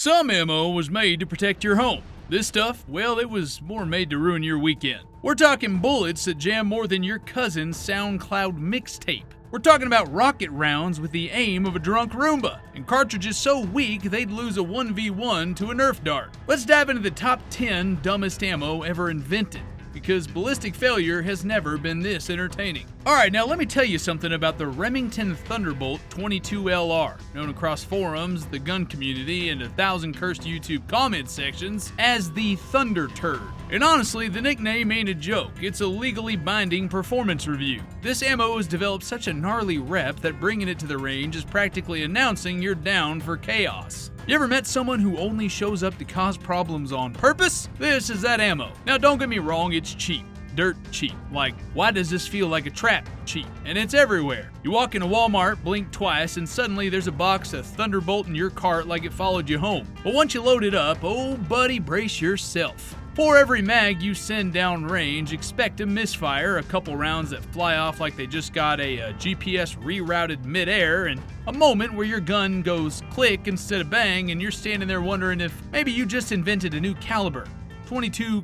Some ammo was made to protect your home. This stuff, well, it was more made to ruin your weekend. We're talking bullets that jam more than your cousin's SoundCloud mixtape. We're talking about rocket rounds with the aim of a drunk Roomba, and cartridges so weak they'd lose a 1v1 to a Nerf dart. Let's dive into the top 10 dumbest ammo ever invented, because ballistic failure has never been this entertaining. Alright, now let me tell you something about the Remington Thunderbolt 22LR, known across forums, the gun community, and 1,000 cursed YouTube comment sections as the Thunder Turd. And honestly, the nickname ain't a joke, it's a legally binding performance review. This ammo has developed such a gnarly rep that bringing it to the range is practically announcing you're down for chaos. You ever met someone who only shows up to cause problems on purpose? This is that ammo. Now don't get me wrong, it's cheap. Dirt cheap. Like, why does this feel like a trap? Cheap. And it's everywhere. You walk into Walmart, blink twice, and suddenly there's a box of Thunderbolt in your cart like it followed you home. But once you load it up, oh buddy, brace yourself. For every mag you send down range, expect a misfire, a couple rounds that fly off like they just got a GPS rerouted midair, and a moment where your gun goes click instead of bang, and you're standing there wondering if maybe you just invented a new caliber. 22 ?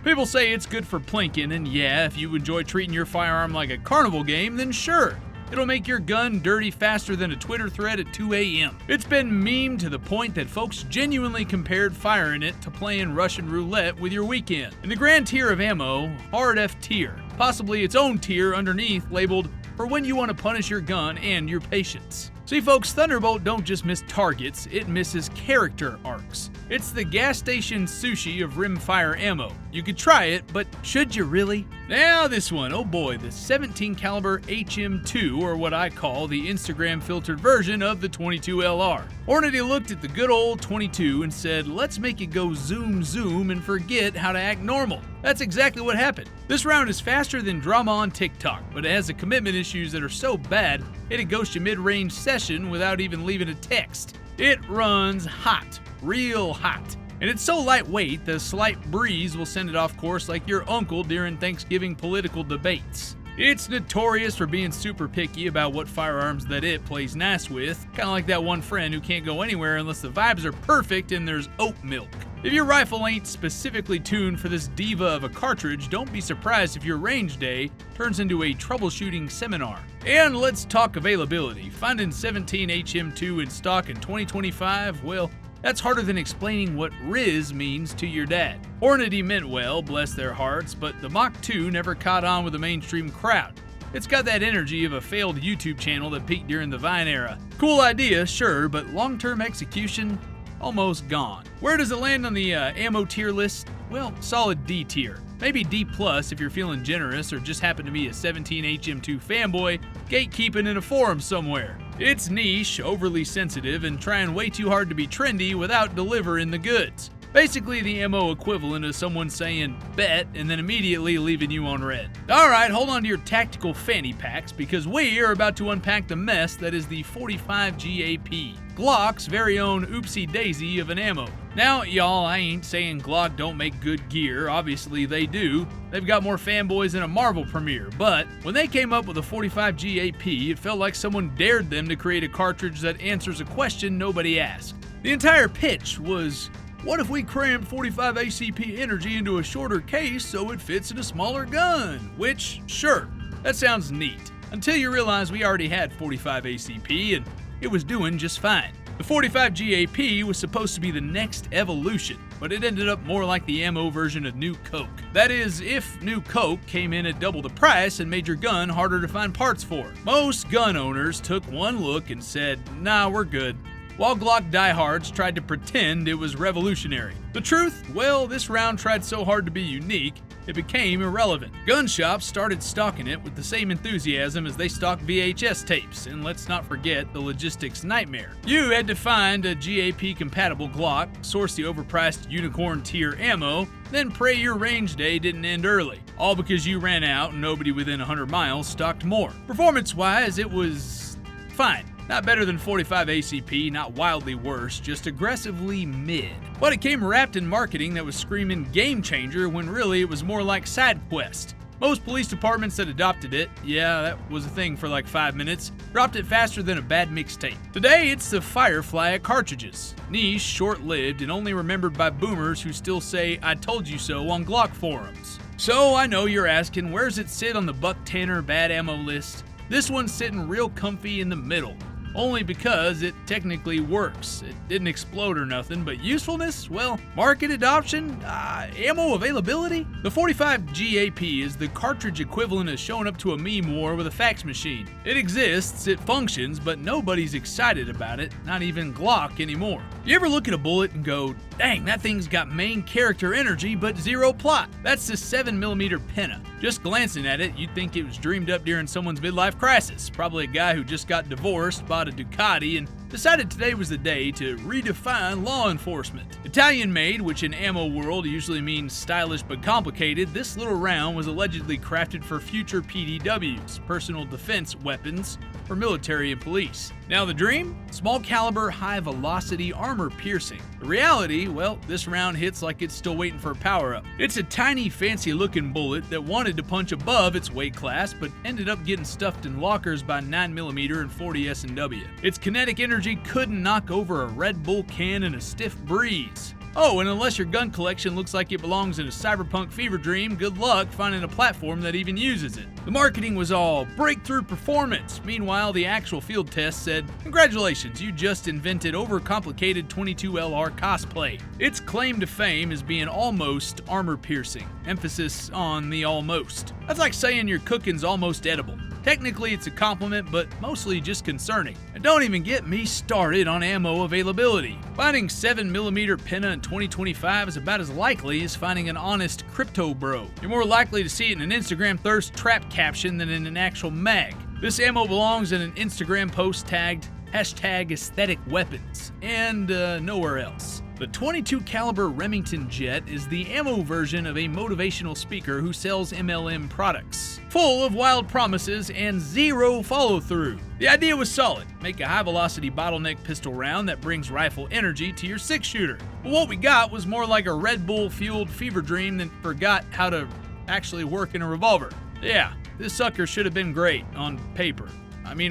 People say it's good for plinking, and yeah, if you enjoy treating your firearm like a carnival game, then sure. It'll make your gun dirty faster than a Twitter thread at 2 a.m. It's been memed to the point that folks genuinely compared firing it to playing Russian roulette with your weekend. In the grand tier of ammo, hard F tier, possibly its own tier underneath labeled for when you want to punish your gun and your patience. See folks, Thunderbolt don't just miss targets, it misses character arcs. It's the gas station sushi of rimfire ammo. You could try it, but should you really? Now this one, oh boy, the 17 caliber HM2, or what I call the Instagram filtered version of the 22LR. Hornady looked at the good old 22 and said, let's make it go zoom zoom and forget how to act normal. That's exactly what happened. This round is faster than drama on TikTok, but it has the commitment issues that are so bad, it'd ghost you mid-range session without even leaving a text. It runs hot, real hot. And it's so lightweight, the slight breeze will send it off course like your uncle during Thanksgiving political debates. It's notorious for being super picky about what firearms that it plays nice with, kinda like that one friend who can't go anywhere unless the vibes are perfect and there's oat milk. If your rifle ain't specifically tuned for this diva of a cartridge, don't be surprised if your range day turns into a troubleshooting seminar. And let's talk availability. Finding 17 HM2 in stock in 2025, well, that's harder than explaining what Riz means to your dad. Hornady meant well, bless their hearts, but the Mach 2 never caught on with the mainstream crowd. It's got that energy of a failed YouTube channel that peaked during the Vine era. Cool idea, sure, but long-term execution? Almost gone. Where does it land on the ammo tier list? Well, solid D tier. Maybe D+ if you're feeling generous or just happen to be a 17 HM2 fanboy gatekeeping in a forum somewhere. It's niche, overly sensitive, and trying way too hard to be trendy without delivering the goods. Basically the ammo equivalent of someone saying bet and then immediately leaving you on red. Alright, hold on to your tactical fanny packs because we are about to unpack the mess that is the 45 GAP. Glock's very own oopsie daisy of an ammo. Now, y'all, I ain't saying Glock don't make good gear, obviously they do. They've got more fanboys than a Marvel premiere, but when they came up with a 45 GAP, it felt like someone dared them to create a cartridge that answers a question nobody asked. The entire pitch was, what if we crammed 45 ACP energy into a shorter case so it fits in a smaller gun? Which, sure, that sounds neat. Until you realize we already had 45 ACP and it was doing just fine. The 45 GAP was supposed to be the next evolution, but it ended up more like the ammo version of New Coke. That is, if New Coke came in at double the price and made your gun harder to find parts for. Most gun owners took one look and said, nah, we're good. While Glock diehards tried to pretend it was revolutionary. The truth? Well, this round tried so hard to be unique, it became irrelevant. Gun shops started stocking it with the same enthusiasm as they stock VHS tapes, and let's not forget the logistics nightmare. You had to find a GAP-compatible Glock, source the overpriced unicorn tier ammo, then pray your range day didn't end early, all because you ran out and nobody within 100 miles stocked more. Performance-wise, it was fine. Not better than 45 ACP, not wildly worse, just aggressively mid. But it came wrapped in marketing that was screaming game changer when really it was more like side quest. Most police departments that adopted it, yeah, that was a thing for like 5 minutes, dropped it faster than a bad mixtape. Today, it's the Firefly of cartridges. Niche, short-lived, and only remembered by boomers who still say, "I told you so" on Glock forums. So I know you're asking, where's it sit on the Buck Tanner bad ammo list? This one's sitting real comfy in the middle. Only because it technically works. It didn't explode or nothing, but usefulness? Well, market adoption? Ammo availability? The 45 GAP is the cartridge equivalent of showing up to a meme war with a fax machine. It exists, it functions, but nobody's excited about it, not even Glock anymore. You ever look at a bullet and go, dang, that thing's got main character energy but zero plot? That's the 7mm Penna. Just glancing at it, you'd think it was dreamed up during someone's midlife crisis. Probably a guy who just got divorced, bought a Ducati, and decided today was the day to redefine law enforcement. Italian-made, which in ammo world usually means stylish but complicated, this little round was allegedly crafted for future PDWs, personal defense weapons, for military and police. Now the dream? Small caliber, high velocity, armor piercing. The reality? Well, this round hits like it's still waiting for a power-up. It's a tiny, fancy looking bullet that wanted to punch above its weight class, but ended up getting stuffed in lockers by 9mm and 40 S&W. Its kinetic energy couldn't knock over a Red Bull can in a stiff breeze. Oh, and unless your gun collection looks like it belongs in a cyberpunk fever dream, good luck finding a platform that even uses it. The marketing was all breakthrough performance. Meanwhile, the actual field test said, congratulations, you just invented overcomplicated 22LR cosplay. Its claim to fame is being almost armor piercing. Emphasis on the almost. That's like saying your cooking's almost edible. Technically, it's a compliment, but mostly just concerning. And don't even get me started on ammo availability. Finding 7mm Penna in 2025 is about as likely as finding an honest crypto bro. You're more likely to see it in an Instagram thirst trap caption than in an actual mag. This ammo belongs in an Instagram post tagged #aestheticweapons and nowhere else. The 22 caliber Remington Jet is the ammo version of a motivational speaker who sells MLM products, full of wild promises and zero follow-through. The idea was solid. Make a high-velocity bottleneck pistol round that brings rifle energy to your 6-shooter. But what we got was more like a Red Bull-fueled fever dream that forgot how to actually work in a revolver. Yeah, this sucker should have been great on paper.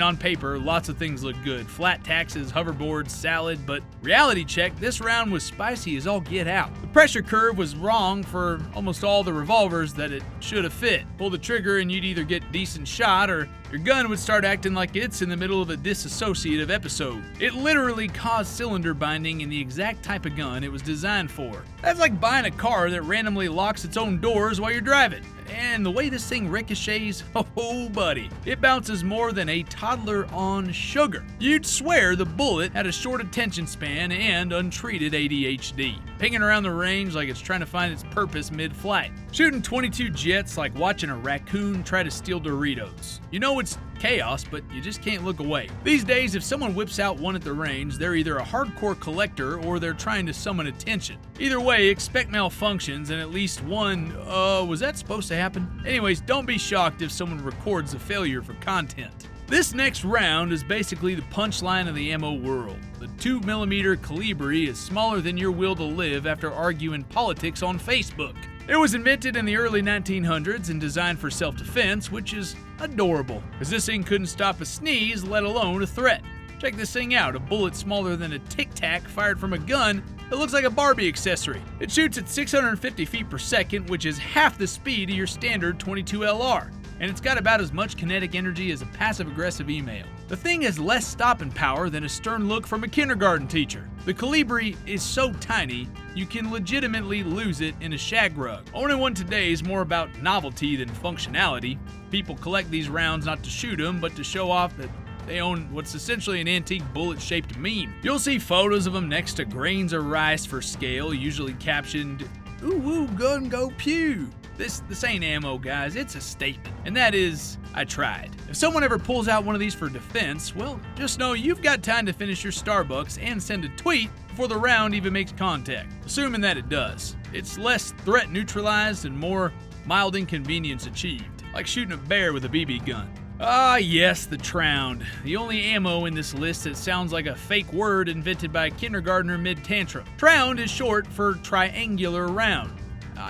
On paper, lots of things look good. Flat taxes, hoverboards, salad, but reality check, this round was spicy as all get out. The pressure curve was wrong for almost all the revolvers that it should have fit. Pull the trigger and you'd either get decent shot or your gun would start acting like it's in the middle of a disassociative episode. It literally caused cylinder binding in the exact type of gun it was designed for. That's like buying a car that randomly locks its own doors while you're driving. And the way this thing ricochets, oh buddy, it bounces more than a toddler on sugar. You'd swear the bullet had a short attention span and untreated ADHD, pinging around the range like it's trying to find its purpose mid-flight. Shooting 22 jets like watching a raccoon try to steal Doritos. You know it's chaos, but you just can't look away. These days, if someone whips out one at the range, they're either a hardcore collector or they're trying to summon attention. Either way, expect malfunctions and at least one, was that supposed to happen? Anyways, don't be shocked if someone records a failure for content. This next round is basically the punchline of the ammo world. The 2mm Kolibri is smaller than your will to live after arguing politics on Facebook. It was invented in the early 1900s and designed for self-defense, which is adorable, because this thing couldn't stop a sneeze, let alone a threat. Check this thing out, a bullet smaller than a Tic Tac fired from a gun that looks like a Barbie accessory. It shoots at 650 feet per second, which is half the speed of your standard 22LR. And it's got about as much kinetic energy as a passive-aggressive email. The thing has less stopping power than a stern look from a kindergarten teacher. The Kolibri is so tiny, you can legitimately lose it in a shag rug. Owning one today is more about novelty than functionality. People collect these rounds not to shoot them, but to show off that they own what's essentially an antique bullet-shaped meme. You'll see photos of them next to grains of rice for scale, usually captioned, "Ooh, ooh, gun go pew." This ain't ammo, guys, it's a statement. And that is, I tried. If someone ever pulls out one of these for defense, well, just know you've got time to finish your Starbucks and send a tweet before the round even makes contact, assuming that it does. It's less threat neutralized and more mild inconvenience achieved, like shooting a bear with a BB gun. Ah yes, the Tround, the only ammo in this list that sounds like a fake word invented by a kindergartner mid-tantrum. Tround is short for triangular round.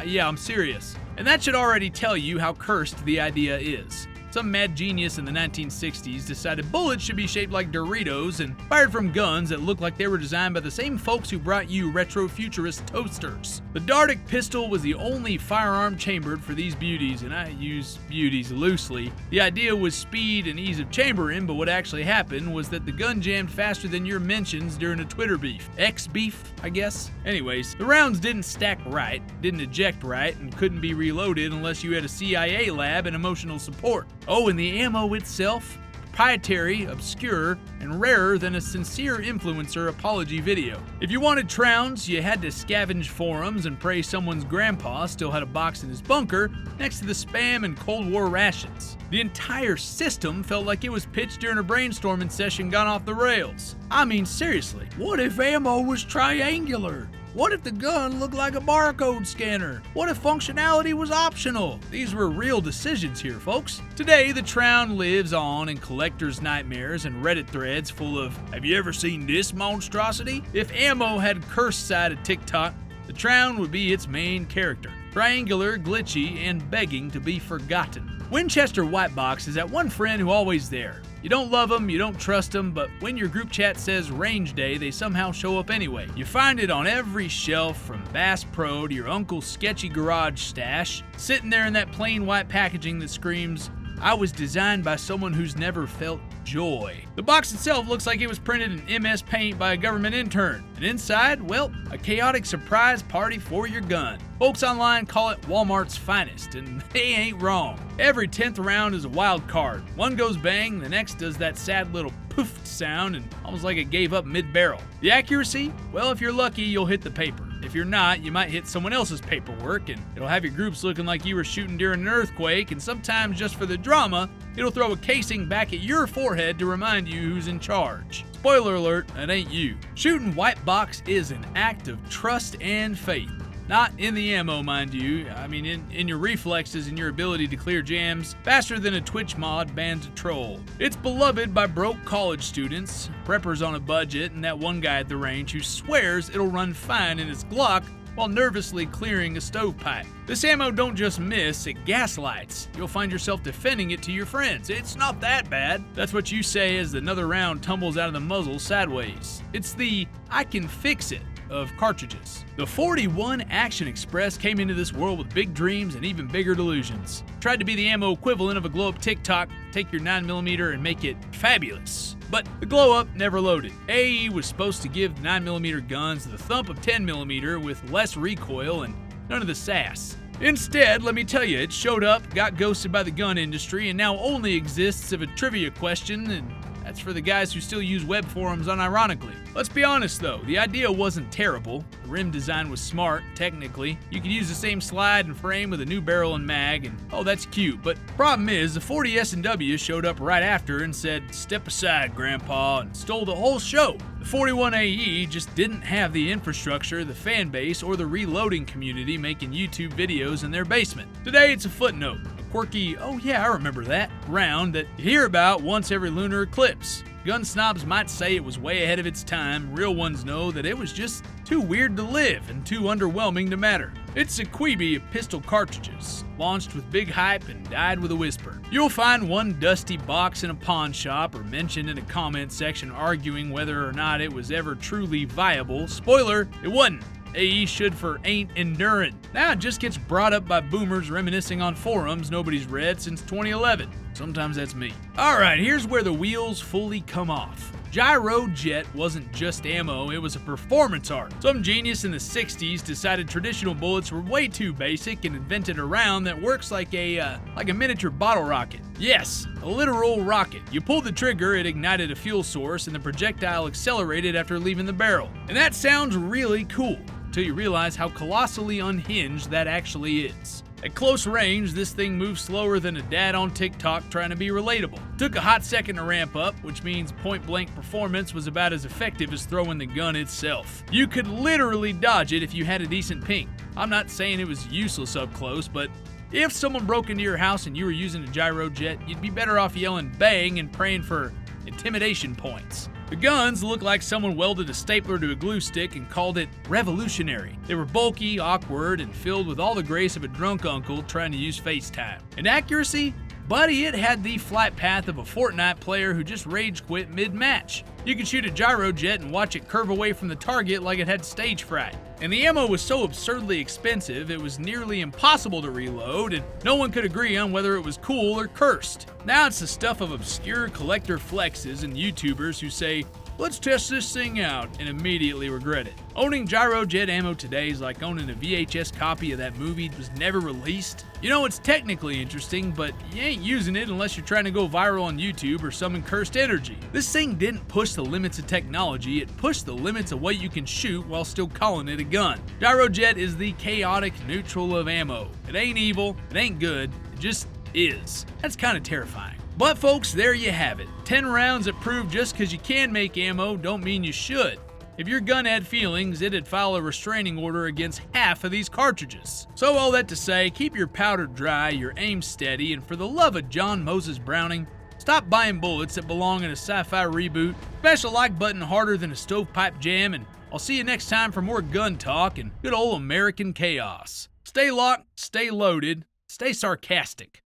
Yeah, I'm serious. And that should already tell you how cursed the idea is. Some mad genius in the 1960s decided bullets should be shaped like Doritos and fired from guns that looked like they were designed by the same folks who brought you retro-futurist toasters. The Dardick pistol was the only firearm chambered for these beauties, and I use beauties loosely. The idea was speed and ease of chambering, but what actually happened was that the gun jammed faster than your mentions during a Twitter beef. X-beef, I guess? Anyways, the rounds didn't stack right, didn't eject right, and couldn't be reloaded unless you had a CIA lab and emotional support. Oh, and the ammo itself? Proprietary, obscure, and rarer than a sincere influencer apology video. If you wanted Trounds, you had to scavenge forums and pray someone's grandpa still had a box in his bunker next to the Spam and Cold War rations. The entire system felt like it was pitched during a brainstorming session gone off the rails. I mean, seriously, what if ammo was triangular? What if the gun looked like a barcode scanner? What if functionality was optional? These were real decisions here, folks. Today, the Tround lives on in collectors' nightmares and Reddit threads full of, "Have you ever seen this monstrosity?" If ammo had curse side of TikTok, the Tround would be its main character. Triangular, glitchy, and begging to be forgotten. Winchester White Box is that one friend who always there. You don't love them, you don't trust them, but when your group chat says range day, they somehow show up anyway. You find it on every shelf from Bass Pro to your uncle's sketchy garage stash, sitting there in that plain white packaging that screams, "I was designed by someone who's never felt joy." The box itself looks like it was printed in MS Paint by a government intern. And inside, well, a chaotic surprise party for your gun. Folks online call it Walmart's finest, and they ain't wrong. Every 10th round is a wild card. One goes bang, the next does that sad little poof sound and almost like it gave up mid-barrel. The accuracy? Well, if you're lucky, you'll hit the paper. If you're not, you might hit someone else's paperwork, and it'll have your groups looking like you were shooting during an earthquake, and sometimes just for the drama, it'll throw a casing back at your forehead to remind you who's in charge. Spoiler alert, that ain't you. Shooting white box is an act of trust and faith. Not in the ammo, mind you. I mean, in your reflexes and your ability to clear jams faster than a Twitch mod bans a troll. It's beloved by broke college students, preppers on a budget, and that one guy at the range who swears it'll run fine in his Glock while nervously clearing a stovepipe. This ammo don't just miss, it gaslights. You'll find yourself defending it to your friends. It's not that bad. That's what you say as another round tumbles out of the muzzle sideways. It's the "I can fix it" of cartridges. The 41 Action Express came into this world with big dreams and even bigger delusions. Tried to be the ammo equivalent of a glow-up TikTok, take your 9mm and make it fabulous. But the glow-up never loaded. AE was supposed to give 9mm guns the thump of 10mm with less recoil and none of the sass. Instead, let me tell you, it showed up, got ghosted by the gun industry, and now only exists of a trivia question, and that's for the guys who still use web forums unironically. Let's be honest though, the idea wasn't terrible. The rim design was smart, technically. You could use the same slide and frame with a new barrel and mag, and oh, that's cute. But problem is, the 40 S&W showed up right after and said, "Step aside, Grandpa," and stole the whole show. The 41 AE just didn't have the infrastructure, the fan base, or the reloading community making YouTube videos in their basement. Today, it's a footnote. Quirky, "Oh yeah, I remember that" round that you hear about once every lunar eclipse. Gun snobs might say it was way ahead of its time. Real ones know that it was just too weird to live and too underwhelming to matter. It's a queeby of pistol cartridges, launched with big hype and died with a whisper. You'll find one dusty box in a pawn shop or mentioned in a comment section arguing whether or not it was ever truly viable. Spoiler, it wasn't. AE should for ain't enduring. Now it just gets brought up by boomers reminiscing on forums nobody's read since 2011. Sometimes that's me. Alright, here's where the wheels fully come off. Gyrojet wasn't just ammo, it was a performance art. Some genius in the 60s decided traditional bullets were way too basic and invented a round that works like a miniature bottle rocket. Yes, a literal rocket. You pulled the trigger, it ignited a fuel source, and the projectile accelerated after leaving the barrel. And that sounds really cool, until you realize how colossally unhinged that actually is. At close range, this thing moves slower than a dad on TikTok trying to be relatable. Took a hot second to ramp up, which means point-blank performance was about as effective as throwing the gun itself. You could literally dodge it if you had a decent ping. I'm not saying it was useless up close, but if someone broke into your house and you were using a Gyrojet, you'd be better off yelling bang and praying for intimidation points. The guns looked like someone welded a stapler to a glue stick and called it revolutionary. They were bulky, awkward, and filled with all the grace of a drunk uncle trying to use FaceTime. And accuracy? Buddy, it had the flight path of a Fortnite player who just rage quit mid-match. You could shoot a Gyrojet and watch it curve away from the target like it had stage fright. And the ammo was so absurdly expensive, it was nearly impossible to reload, and no one could agree on whether it was cool or cursed. Now it's the stuff of obscure collector flexes and YouTubers who say, "Let's test this thing out," and immediately regret it. Owning Gyrojet ammo today is like owning a VHS copy of that movie that was never released. You know, it's technically interesting, but you ain't using it unless you're trying to go viral on YouTube or summon cursed energy. This thing didn't push the limits of technology, it pushed the limits of what you can shoot while still calling it a gun. Gyrojet is the chaotic neutral of ammo. It ain't evil, it ain't good, it just is. That's kind of terrifying. But folks, there you have it. 10 rounds that prove just because you can make ammo don't mean you should. If your gun had feelings, it'd file a restraining order against half of these cartridges. So all that to say, keep your powder dry, your aim steady, and for the love of John Moses Browning, stop buying bullets that belong in a sci-fi reboot. Smash the like button harder than a stovepipe jam, and I'll see you next time for more gun talk and good old American chaos. Stay locked, stay loaded, stay sarcastic.